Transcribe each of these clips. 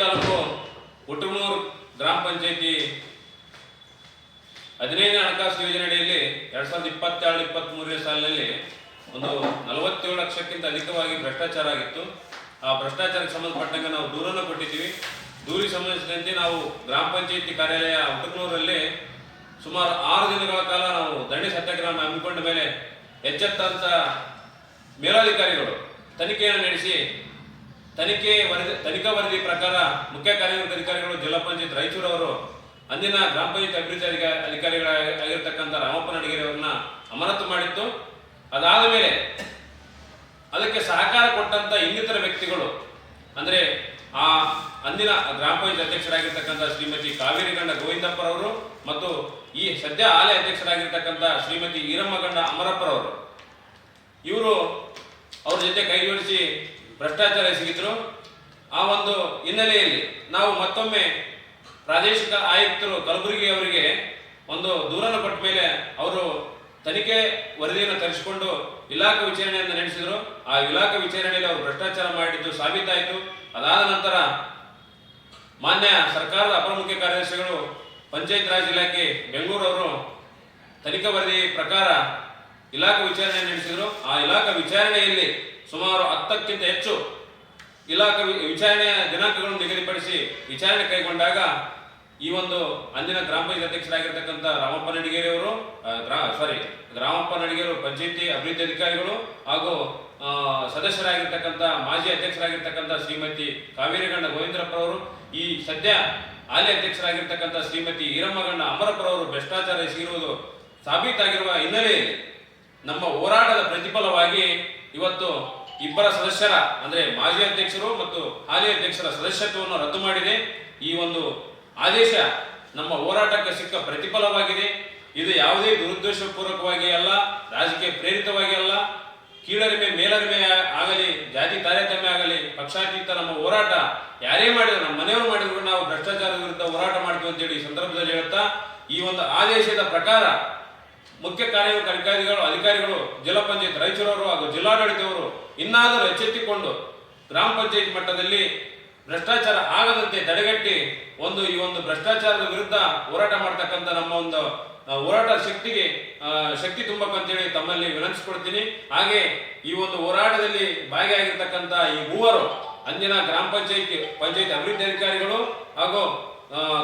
ತಾಲೂಕು ಹುಟ್ಟೂರು ಗ್ರಾಮ ಪಂಚಾಯಿತಿ 15ನೇ ಹಣಕಾಸು ಯೋಜನೆ ಅಡಿಯಲ್ಲಿ 2022-23ನೇ ಸಾಲಿನಲ್ಲಿ ಒಂದು 47 ಲಕ್ಷಕ್ಕಿಂತ ಅಧಿಕವಾಗಿ ಭ್ರಷ್ಟಾಚಾರ ಆಗಿತ್ತು. ಆ ಭ್ರಷ್ಟಾಚಾರಕ್ಕೆ ಸಂಬಂಧಪಟ್ಟಂಗೆ ನಾವು ದೂರನ್ನು ಕೊಟ್ಟಿದ್ದೀವಿ. ದೂರಿಗೆ ಸಂಬಂಧಿಸಿದಂತೆ ನಾವು ಗ್ರಾಮ ಪಂಚಾಯಿತಿ ಕಾರ್ಯಾಲಯ ಹುಟ್ಟೂರಲ್ಲಿ ಸುಮಾರು 6 ದಿನಗಳ ಕಾಲ ನಾವು ದಂಡಿ ಸತ್ಯಾಗ್ರಹ ಹಮ್ಮಿಕೊಂಡ ಮೇಲೆ ಎಚ್ಚೆತ್ತಂತ ಮೇಲಾಧಿಕಾರಿಗಳು ತನಿಖೆಯನ್ನು ನಡೆಸಿ ತನಿಖಾ ವರದಿ ಪ್ರಕಾರ ಮುಖ್ಯ ಕಾರ್ಯನಿರ್ವಹಣಾಧಿಕಾರಿಗಳು ಜಿಲ್ಲಾ ಪಂಚಾಯತ್ ರಾಯಚೂರು ಅವರು ಅಂದಿನ ಗ್ರಾಮ ಪಂಚಾಯತ್ ಅಭಿವೃದ್ಧಿ ಅಧಿಕಾರಿಗಳಾಗಿರ್ತಕ್ಕಂಥ ರಾಮಪ್ಪ ನಡಿಗೇರಿ ಅವರನ್ನ ಅಮಾನತು ಮಾಡಿತ್ತು. ಅದಾದ ಮೇಲೆ ಅದಕ್ಕೆ ಸಹಕಾರ ಕೊಟ್ಟಂತ ಇನ್ನಿತರ ವ್ಯಕ್ತಿಗಳು ಅಂದ್ರೆ ಆ ಅಂದಿನ ಗ್ರಾಮ ಪಂಚಾಯತ್ ಅಧ್ಯಕ್ಷರಾಗಿರ್ತಕ್ಕಂಥ ಶ್ರೀಮತಿ ಕಾವೇರಿಗಂಡ ಗೋವಿಂದಪ್ಪರವರು ಮತ್ತು ಈ ಸದ್ಯ ಹಾಲಿ ಅಧ್ಯಕ್ಷರಾಗಿರ್ತಕ್ಕಂಥ ಶ್ರೀಮತಿ ಈರಮ್ಮಗಂಡ ಅಮರಪ್ಪರವರು ಇವರು ಅವ್ರ ಜೊತೆ ಕೈ ಜೋಡಿಸಿ ಭ್ರಷ್ಟಾಚಾರ ಎಸಗಿದ್ರು. ಆ ಒಂದು ಹಿನ್ನೆಲೆಯಲ್ಲಿ ನಾವು ಮತ್ತೊಮ್ಮೆ ಪ್ರಾದೇಶಿಕ ಆಯುಕ್ತರು ಕಲಬುರಗಿ ಅವರಿಗೆ ಒಂದು ದೂರನ್ನು ಕೊಟ್ಟ ಮೇಲೆ ಅವರು ತನಿಖೆ ವರದಿಯನ್ನು ತರಿಸಿಕೊಂಡು ಇಲಾಖೆ ವಿಚಾರಣೆಯನ್ನು ನಡೆಸಿದರು. ಆ ಇಲಾಖೆ ವಿಚಾರಣೆಯಲ್ಲಿ ಅವರು ಭ್ರಷ್ಟಾಚಾರ ಮಾಡಿದ್ದು ಸಾಬೀತಾಯಿತು. ಅದಾದ ನಂತರ ಮಾನ್ಯ ಸರ್ಕಾರದ ಅಪರ ಮುಖ್ಯ ಕಾರ್ಯದರ್ಶಿಗಳು ಪಂಚಾಯತ್ ರಾಜ್ ಇಲಾಖೆ ಬೆಂಗಳೂರು ಅವರು ತನಿಖಾ ವರದಿ ಪ್ರಕಾರ ಇಲಾಖೆ ವಿಚಾರಣೆ ನಡೆಸಿದರು. ಆ ಇಲಾಖೆ ವಿಚಾರಣೆಯಲ್ಲಿ ಸುಮಾರು 10ಕ್ಕಿಂತ ಹೆಚ್ಚು ಇಲಾಖೆ ವಿಚಾರಣೆಯ ದಿನಾಂಕಗಳನ್ನು ನಿಗದಿಪಡಿಸಿ ವಿಚಾರಣೆ ಕೈಗೊಂಡಾಗ ಈ ಒಂದು ಅಂದಿನ ಗ್ರಾಮ ಪಂಚಾಯತ್ ಅಧ್ಯಕ್ಷರಾಗಿರ್ತಕ್ಕಂಥ ರಾಮಪ್ಪ ನಡಿಗೇರಿ ಅವರು ರಾಮಪ್ಪ ನಡಿಗೇರಿ ಪಂಚಾಯತಿ ಅಭಿವೃದ್ಧಿ ಅಧಿಕಾರಿಗಳು ಹಾಗೂ ಸದಸ್ಯರಾಗಿರ್ತಕ್ಕಂಥ ಮಾಜಿ ಅಧ್ಯಕ್ಷರಾಗಿರ್ತಕ್ಕಂಥ ಶ್ರೀಮತಿ ಕಾವೇರಿಗಂಡ ಗೋವಿಂದಪ್ಪರವರು ಈ ಸದ್ಯ ಹಾಲಿ ಅಧ್ಯಕ್ಷರಾಗಿರ್ತಕ್ಕಂಥ ಶ್ರೀಮತಿ ಈರಮ್ಮಗಂಡ ಅಮರಪ್ಪರವರು ಭ್ರಷ್ಟಾಚಾರ ಎಸಗಿರುವುದು ಸಾಬೀತಾಗಿರುವ ಹಿನ್ನೆಲೆಯಲ್ಲಿ ನಮ್ಮ ಹೋರಾಟದ ಪ್ರತಿಫಲವಾಗಿ ಇವತ್ತು ಇಬ್ಬರ ಸದಸ್ಯರ ಅಂದ್ರೆ ಮಾಜಿ ಅಧ್ಯಕ್ಷರು ಮತ್ತು ಹಾಲಿ ಅಧ್ಯಕ್ಷರ ಸದಸ್ಯತ್ವವನ್ನು ರದ್ದು ಮಾಡಿದೆ. ಈ ಒಂದು ಆದೇಶ ನಮ್ಮ ಹೋರಾಟಕ್ಕೆ ಸಿಕ್ಕ ಪ್ರತಿಫಲವಾಗಿದೆ. ಇದು ಯಾವುದೇ ದುರುದ್ದೇಶಪೂರ್ವಕವಾಗಿ ಅಲ್ಲ, ರಾಜಕೀಯ ಪ್ರೇರಿತವಾಗಿ ಅಲ್ಲ, ಕೀಳರಿಮೆ ಮೇಲರಿಮೆ ಆಗಲಿ, ಜಾತಿ ತಾರತಮ್ಯ ಆಗಲಿ, ಪಕ್ಷಾತೀತ ನಮ್ಮ ಹೋರಾಟ ಯಾರೇ ಮಾಡಿದ್ರು, ನಮ್ಮ ಮನೆಯವರು ಮಾಡಿದ್ರು ನಾವು ಭ್ರಷ್ಟಾಚಾರದ ವಿರುದ್ಧ ಹೋರಾಟ ಮಾಡ್ತೀವಿ ಅಂತೇಳಿ ಈ ಸಂದರ್ಭದಲ್ಲಿ ಹೇಳ್ತಾ ಈ ಒಂದು ಆದೇಶದ ಪ್ರಕಾರ ಮುಖ್ಯ ಕಾರ್ಯನಿರ್ವಹಣಾಧಿಕಾರಿಗಳು ಅಧಿಕಾರಿಗಳು ಜಿಲ್ಲಾ ಪಂಚಾಯತ್ ರಾಯಚೂರವರು ಹಾಗೂ ಜಿಲ್ಲಾಡಳಿತವರು ಇನ್ನಾದರೂ ಎಚ್ಚೆತ್ತುಕೊಂಡು ಗ್ರಾಮ ಪಂಚಾಯತ್ ಮಟ್ಟದಲ್ಲಿ ಭ್ರಷ್ಟಾಚಾರ ಆಗದಂತೆ ತಡೆಗಟ್ಟಿ ಈ ಒಂದು ಭ್ರಷ್ಟಾಚಾರದ ವಿರುದ್ಧ ಹೋರಾಟ ಮಾಡ್ತಕ್ಕಂಥ ನಮ್ಮ ಒಂದು ಹೋರಾಟ ಶಕ್ತಿ ತುಂಬಕ್ಕಂತೇಳಿ ತಮ್ಮಲ್ಲಿ ವಿನಂತಿಸಿಕೊಡ್ತೀನಿ. ಹಾಗೆ ಈ ಒಂದು ಹೋರಾಟದಲ್ಲಿ ಭಾಗಿಯಾಗಿರ್ತಕ್ಕಂಥ ಈ ಮೂವರು ಅಂದಿನ ಗ್ರಾಮ ಪಂಚಾಯತ್ ಅಭಿವೃದ್ಧಿ ಅಧಿಕಾರಿಗಳು ಹಾಗೂ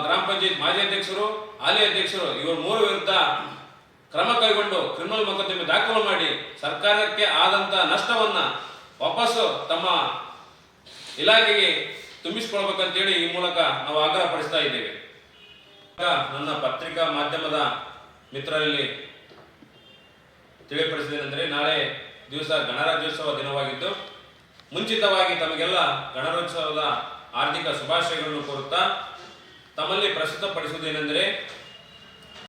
ಗ್ರಾಮ ಪಂಚಾಯತ್ ಮಾಜಿ ಅಧ್ಯಕ್ಷರು, ಹಾಲಿ ಅಧ್ಯಕ್ಷರು ಇವರು ಮೂರು ವಿರುದ್ಧ ಕ್ರಮ ಕೈಗೊಂಡು ಕ್ರಿಮಿನಲ್ ಮೊಕದ್ದಮೆ ದಾಖಲು ಮಾಡಿ ಸರ್ಕಾರಕ್ಕೆ ಆದಂತ ನಷ್ಟವನ್ನ ವಾಪಸ್ಸು ತಮ್ಮ ಇಲಾಖೆಗೆ ತುಂಬಿಸಿಕೊಳ್ಬೇಕಂತೇಳಿ ಈ ಮೂಲಕ ನಾವು ಆಗ್ರಹ ಪಡಿಸ್ತಾ ಇದ್ದೇವೆ. ನನ್ನ ಪತ್ರಿಕಾ ಮಾಧ್ಯಮದ ಮಿತ್ರರಲ್ಲಿ ತಿಳಿಪಡಿಸಿದೇನೆಂದರೆ, ನಾಳೆ ದಿವಸ ಗಣರಾಜ್ಯೋತ್ಸವ ದಿನವಾಗಿದ್ದು ಮುಂಚಿತವಾಗಿ ತಮಗೆಲ್ಲ ಗಣರಾಜ್ಯೋತ್ಸವದ ಆರ್ಥಿಕ ಶುಭಾಶಯಗಳನ್ನು ಕೋರುತ್ತಾ ತಮ್ಮಲ್ಲಿ ಪ್ರಸ್ತುತಪಡಿಸುವುದೇನೆಂದರೆ,